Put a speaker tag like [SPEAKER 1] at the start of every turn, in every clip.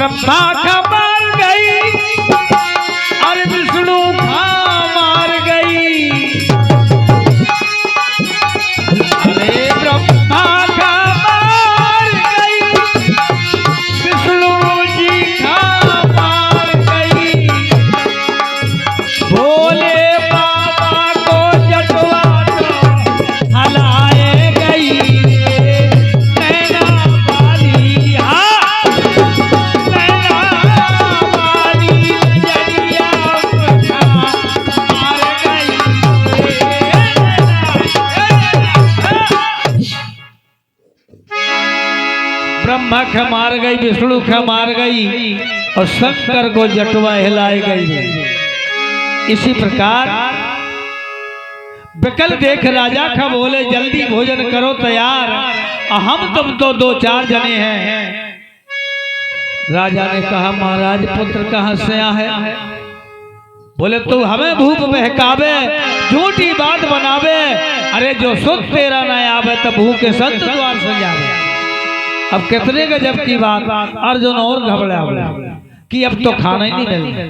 [SPEAKER 1] ब्रह्मा का मार गई और विष्णु का मार गई। अरे ब्रह्मा का मार गई विष्णु जी का मार गई। भोले बाबा को जटवा हलाए गई नैना वाली। हाँ नैना वाली नजरिया मुझा मार गई। ब्रह्मा का मार गई विष्णु का मार गई और शंकर को जटवा हिलाई गई। इसी प्रकार विकल देख राजा का बोले जल्दी भोजन करो तैयार, हम तुम तो 2-4 जने हैं। राजा ने कहा महाराज पुत्र कहाँ से आया है? बोले तू हमें भूप बहकावे झूठी बात बनावे। अरे जो सुध तेरा न आवे तो भूखे संत द्वार से जावे। अब कितने गजब की बात। अर्जुन और घबरा कि अब तो खाना ही नहीं मिलना।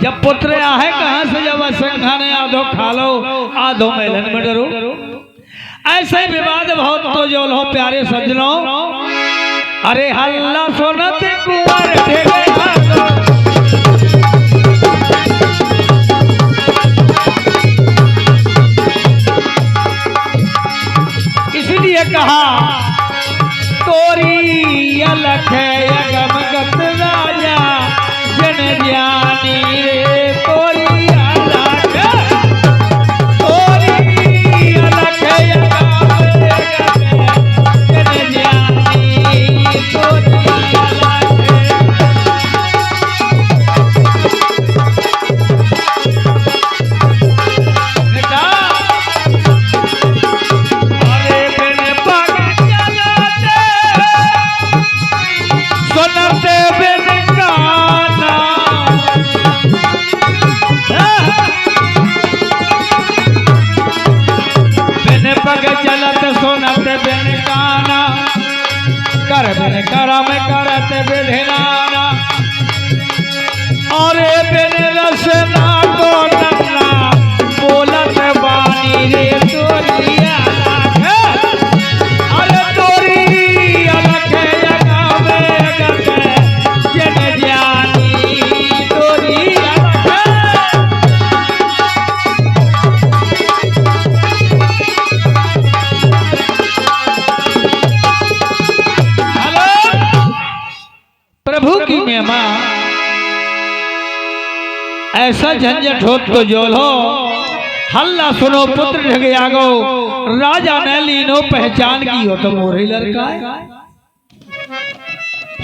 [SPEAKER 1] जब पुत्र आहे कहां से जब खाने आधो खा लो आधो मेलन में डरो। ऐसे विवाद बहुत तो जो लो प्यारे सज्जनों। अरे हल्ला सोनत कुंवर इसलिए कहा तोरी अलख अगम गत राजा जन ज्ञानी रे। तोरी अलख अगम जन ज्ञानी। तोरी करम करत विधिनाना और बिन रसना को नन्ना बोलत बानी रे। तोरी अलख अरे तोरी अलख अगावे गत जन ज्ञानी। तोरी प्रभु की महिमा ऐसा झंझट हो तो जोल हो। हल्ला सुनो पुत्र ढगयागो राजा ने लीनो पहचान की हो तो मोरे लड़का है।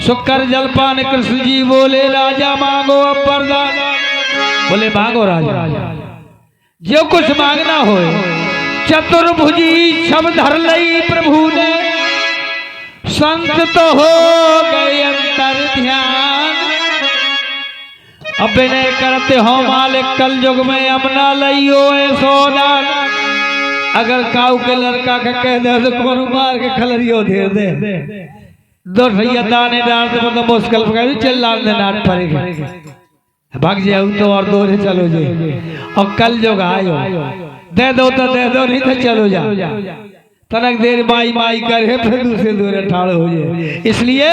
[SPEAKER 1] शुक्र जलपान कृष्ण जी बोले राजा मांगो अब वरदान। बोले मांगो राजा जो कुछ मांगना हो। चतुर्भुजी छब धर लई प्रभु ने संत तो हो गए अंतर ध्यान। अब विनय करते हो मालिक कल युग में अपना लियो सोदान। अगर काऊ के लड़का का कह दे तो कौन मार के खलरियो धेर दे। दो भैया दाने डाल दे मतलब मुश्किल पकड़ चिल्ला दे नाट पड़ेगा भाग जाऊ तो और दो चलो जाए। और कल युग आयो दे दो तो दे दो नहीं तो चलो जा। तनक देर माई माई करे फिर दूसरे दूर ठाड़ हो जाए। इसलिए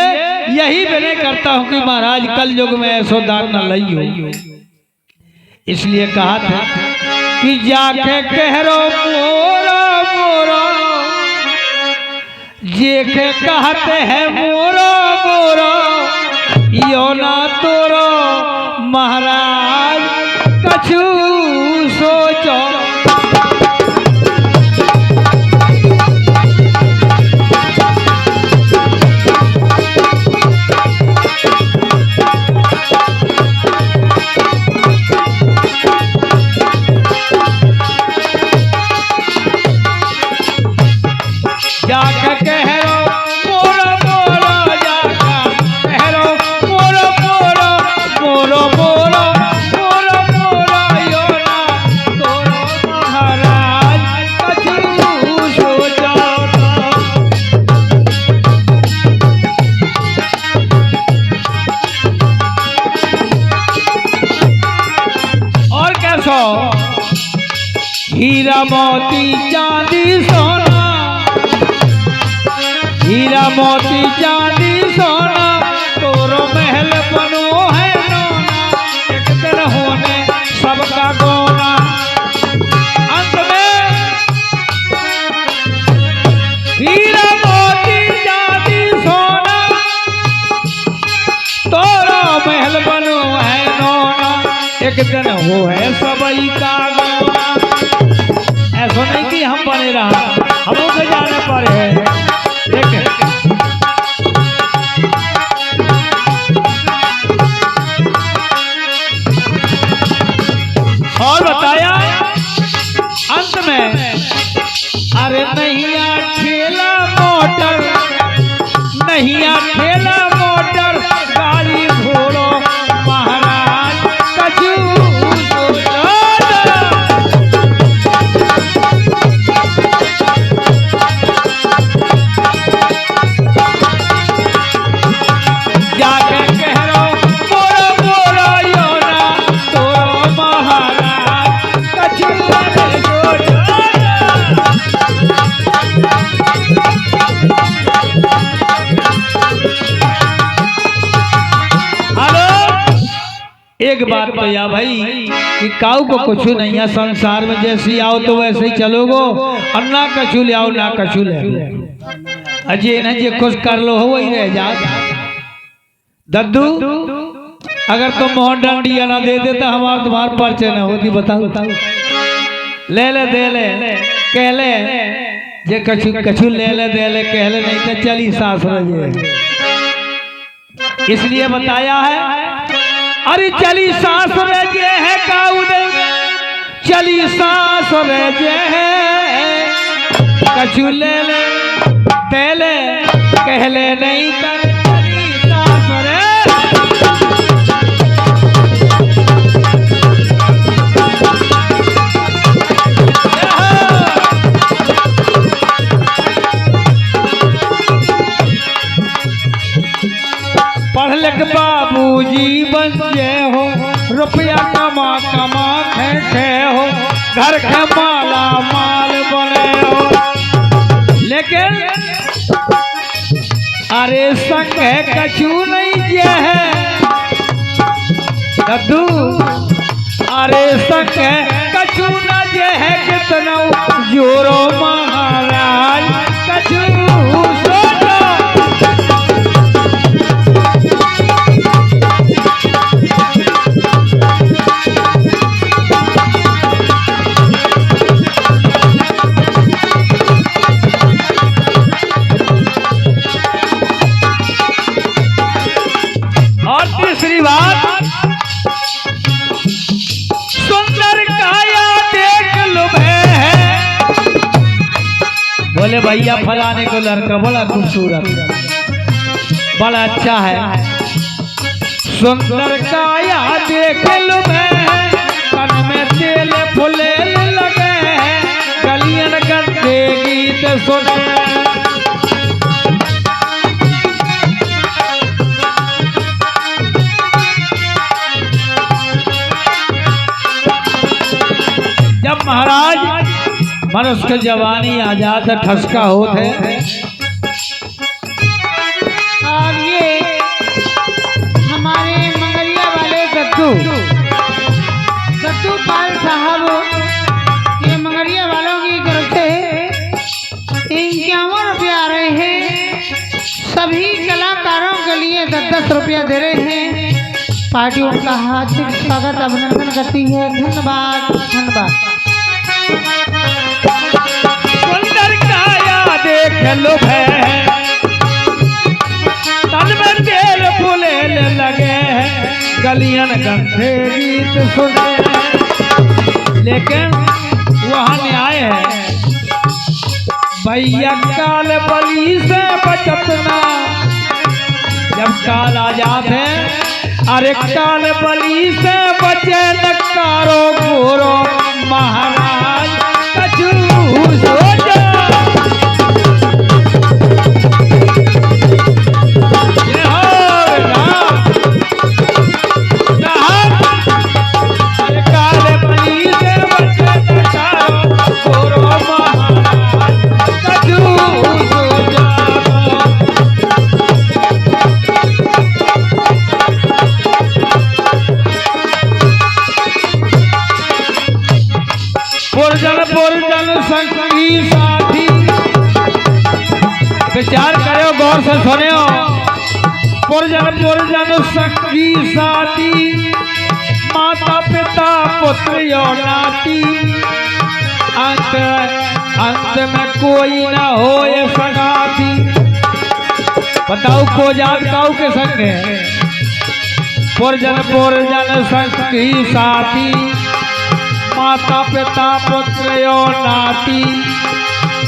[SPEAKER 1] यही विनय करता हूं कि महाराज कल युग में ऐसो दान न लइयो। इसलिए कहा था कि जाके कहरो मोरो मोरो जे के कहते हैं मोरो मोरो यो ना तोरो महाराज कछु सोचो। जाकर कहरो मोरो मोरो जाकर हीरा मोती चांदी सोना, हीरा मोती चांदी सोना, तोरो महल बनो है नोना, एक दिन होने सबका गोना। अंत में हीरा मोती चांदी सोना, तोरो महल बनो है नोना, एक दिन हो है सबई का गोना। ऐसा नहीं कि हम बने रहा, हम उसे जाने पर है। और बताया अंत में, अरे नैया ठेला मोटर, नैया ठेला मोटर, गाड़ी घोड़ो महाराज कछु एक बात तो या भाई कि काऊ को कुछ नहीं है संसार में, जैसी आओ तो वैसे ही चलोगो, और ना कछु ले आओ ना कछु ले अजय न जे खुश कर लो हो वही रह जा। दद्दू अगर तुम मोहन डांडिया ना दे देता हमारा तुम्हार परिचय न होती, बताओ ले ले दे ले कह ले जे कछु कछु ले ले दे ले कह ले, नहीं तो चली सास रहे। इसलिए बताया है, अरे चली सास रजे है काउद, चली सास रजे है, कछु ले ले दे ले कह ले, नहीं कर चली सास रे। पढ़ लिख बाबूजी बन जे हो, रुपया कमा कमा खे हो, घर के माला माल बने हो, लेकिन अरे संग है कछु नहीं जे है दद्दू, अरे संग है कछु न जे है, कितना जोरो महाराज कछु सोचो। और तीसरी बात, सुंदर काया देख लुभे है, बोले भैया फलाने को लड़का बड़ा खूबसूरत बड़ा अच्छा है, सुंदर काया देख लुभे है, कन में तेल फुले लगे है, गलियन गंदे गीत सुने। जब महाराज मनुष्य के जवानी आ जाता ठसका होते,
[SPEAKER 2] और ये हमारे मंगलिया वाले दद्दू पाल साहब, ये मंगलिया वालों की तरफ से 51 रुपया आ रहे हैं, सभी कलाकारों के लिए 10-10 रुपया दे रहे हैं। पार्टी उनका हार्दिक स्वागत अभिनंदन करती है। धन्यवाद धन्यवाद।
[SPEAKER 1] सुंदर काया देख लो है, तन में तेल फूले लगे हैं, गलियन गंधे गीत सुने, लेकिन वहाँ न्याय है भैया, काल बली से बचतना, जब काल आ जाते अरे काल बली से बचे नकारो गोरो महाराज कछु सोचो। काल बली से बचे नकारो पुरजन संगी साथी। विचार करो, गौर से सुनो। पुरजन संगी साथी, माता पिता पुत्र यो नाती। अंत में कोई न हो ये सगाती। बताओ को जात काऊ के संग है। पुरजन संगी साथी, माता पिता पुत्र यो नाती।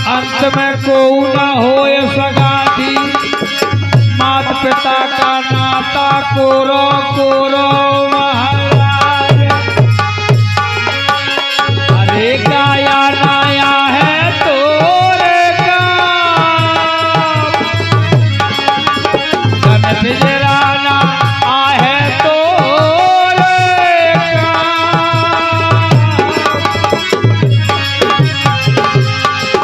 [SPEAKER 1] अंत में कोई न हो ये सगाती। माता पिता का नाता कोरो कोरो महाराज। अरे गाया नाया है तोरे का, कन बिजराना आहे तोरे का।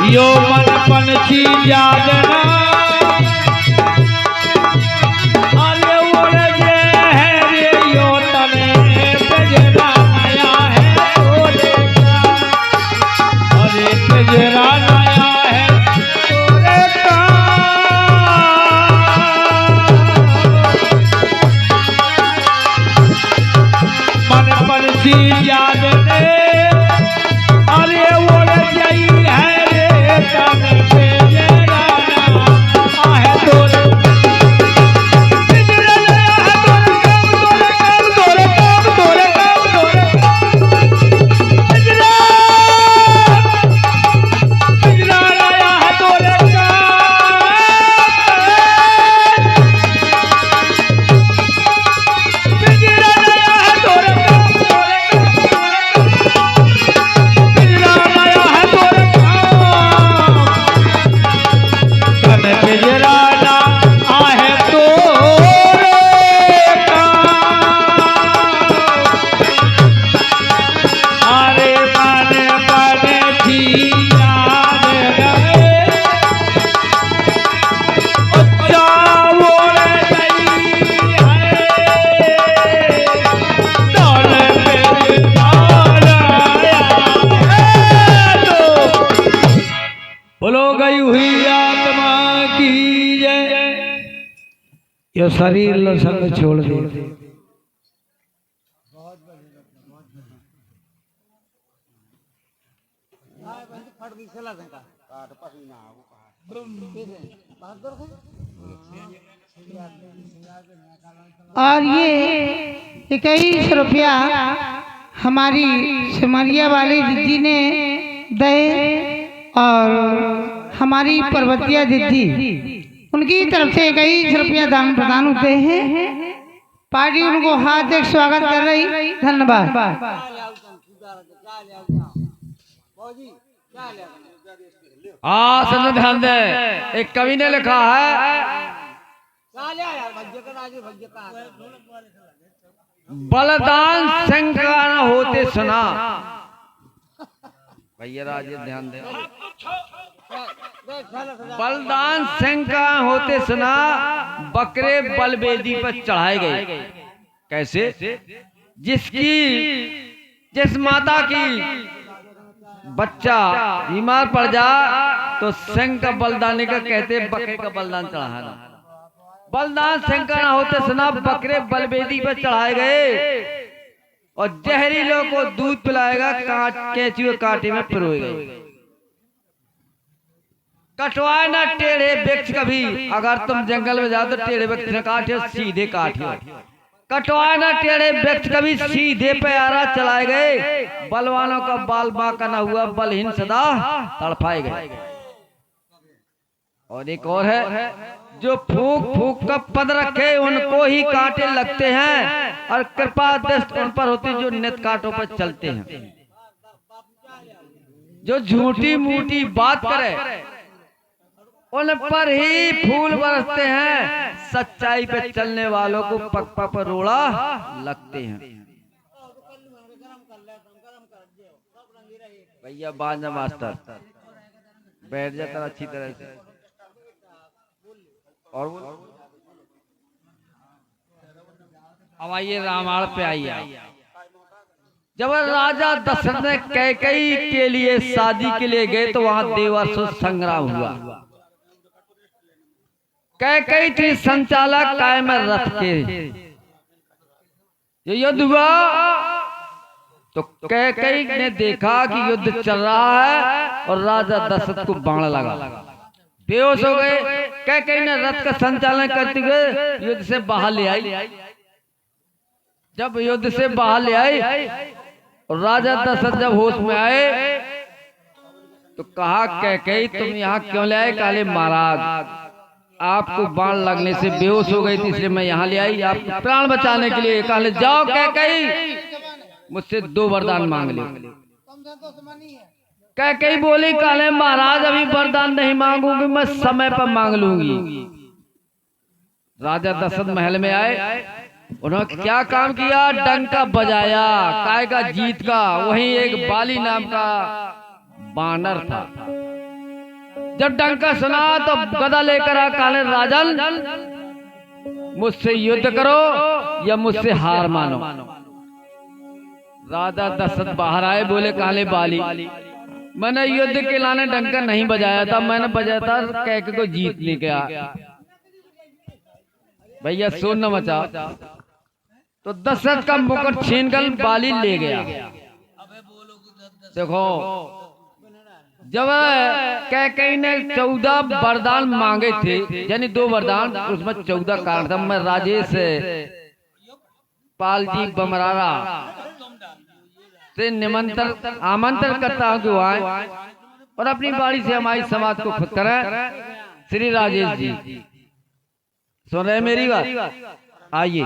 [SPEAKER 1] यो मन पंछी जागना, यो शरीर लो संग छोड़ दे।
[SPEAKER 2] और ये 21 रुपया हमारी सिमरिया वाली दीदी ने दे, और हमारी पर्वतिया दीदी उनकी तरफ से 21 रुपया दान प्रदान होते हैं। पार्टी उनको हार्दिक स्वागत कर रही। धन्यवाद।
[SPEAKER 3] सुनो ध्यान दे, एक कवि ने लिखा है, बलिदान संकार होते सुना। भैया राजे ध्यान दे, बलिदान संकार होते सुना, बकरे बलवेदी पर चढ़ाए गए। कैसे? जिस माता की बच्चा बीमार पड़ जा तो संग का बलिदान का कहते बकरे का बलिदान चढ़ाना। बलिदान संकर होते सुना, बकरे बलवेदी पर चढ़ाए गए और जहरीलों को दूध पिलाएगा, कैंची और कांटे में पिरोए गए। कटवाए ना टेढ़े वृक्ष कभी, अगर तुम जंगल में जाओ तो टेढ़े वृक्ष न काटे, सीधे काटे। कटवाए ना टेढ़े वृक्ष कभी, सीधे पे आरा चलाए गए। बलवानों का बाल बांका न हुआ, बलहीन सदा तड़पाए गए। और एक और है, जो फूक फूक का पद रखे उनको ही कांटे लगते हैं, और कृपा दृष्टि उन पर होती जो नित कांटों पर चलते हैं। जो झूठी मूठी बात करे उन पर ही फूल बरसते हैं, सच्चाई पे चलने वालों को पक्का पर रोड़ा लगते हैं। भैया बांजा मास्टर बैठ जाता अच्छी तरह से। और अब आइए रामायण पे आइए। जब राजा दशरथ ने कैकेयी के लिए शादी के लिए गए तो वहां देवासुर संग्राम हुआ। कैकेयी थी संचालक कायम रथ के। ये युद्ध हुआ तो कैकेयी ने देखा कि युद्ध चल रहा है और राजा दशरथ को बाण लगा, बेहोश हो गए। कैकेयी ने रथ का संचालन करते हुए युद्ध से बाहर ले आई। जब युद्ध से बाहर ले आई और राजा दशरथ जब होश में आए तो कहा, कैकेयी तुम यहाँ क्यों ले आए? काले महाराज, आपको बाण लगने से बेहोश हो गई थी, इसलिए मैं यहाँ ले आई आपको प्राण बचाने के लिए। काले जाओ कैकेयी, मुझसे 2 वरदान मांग ले। कैकेयी बोली, काले महाराज अभी वरदान नहीं मांगूंगी, मैं समय पर मांग लूंगी। राजा दशरथ महल में आए, उन्होंने क्या काम किया? डंका बजाया, काय का जीत का। वहीं एक बाली नाम का बानर था। जब डंका सुना तो गदा लेकर आ, काले राजन मुझसे युद्ध करो या मुझसे हार मानो। राजा दशरथ बाहर आए, बोले, काले बाली, मैंने युद्ध के लाने डंका नहीं बजाया था, मैंने बजाया था कैकेयी को जीतने का। भैया सुन न मचा। तो दशरथ का मुकुट छीनकर बाली ले गया। देखो, जब कैकेयी ने 14 वरदान मांगे थे, यानी 2 वरदान, उसमें 14 कारण था। मैं राजेश पाल जी बमरारा से आमंत्रण करता हूँ कि वो आए और अपनी बाड़ी से हमारी समाज को खुद करें। श्री राजेश जी सुन रहे मेरी बात? आइए।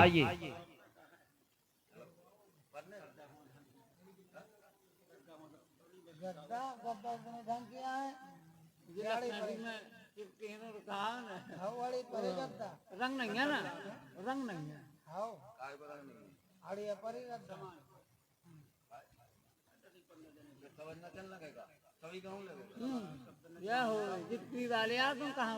[SPEAKER 2] रंग नहीं है ना, रंग नहीं है। यह हो जितनी वाले तुम कहाँ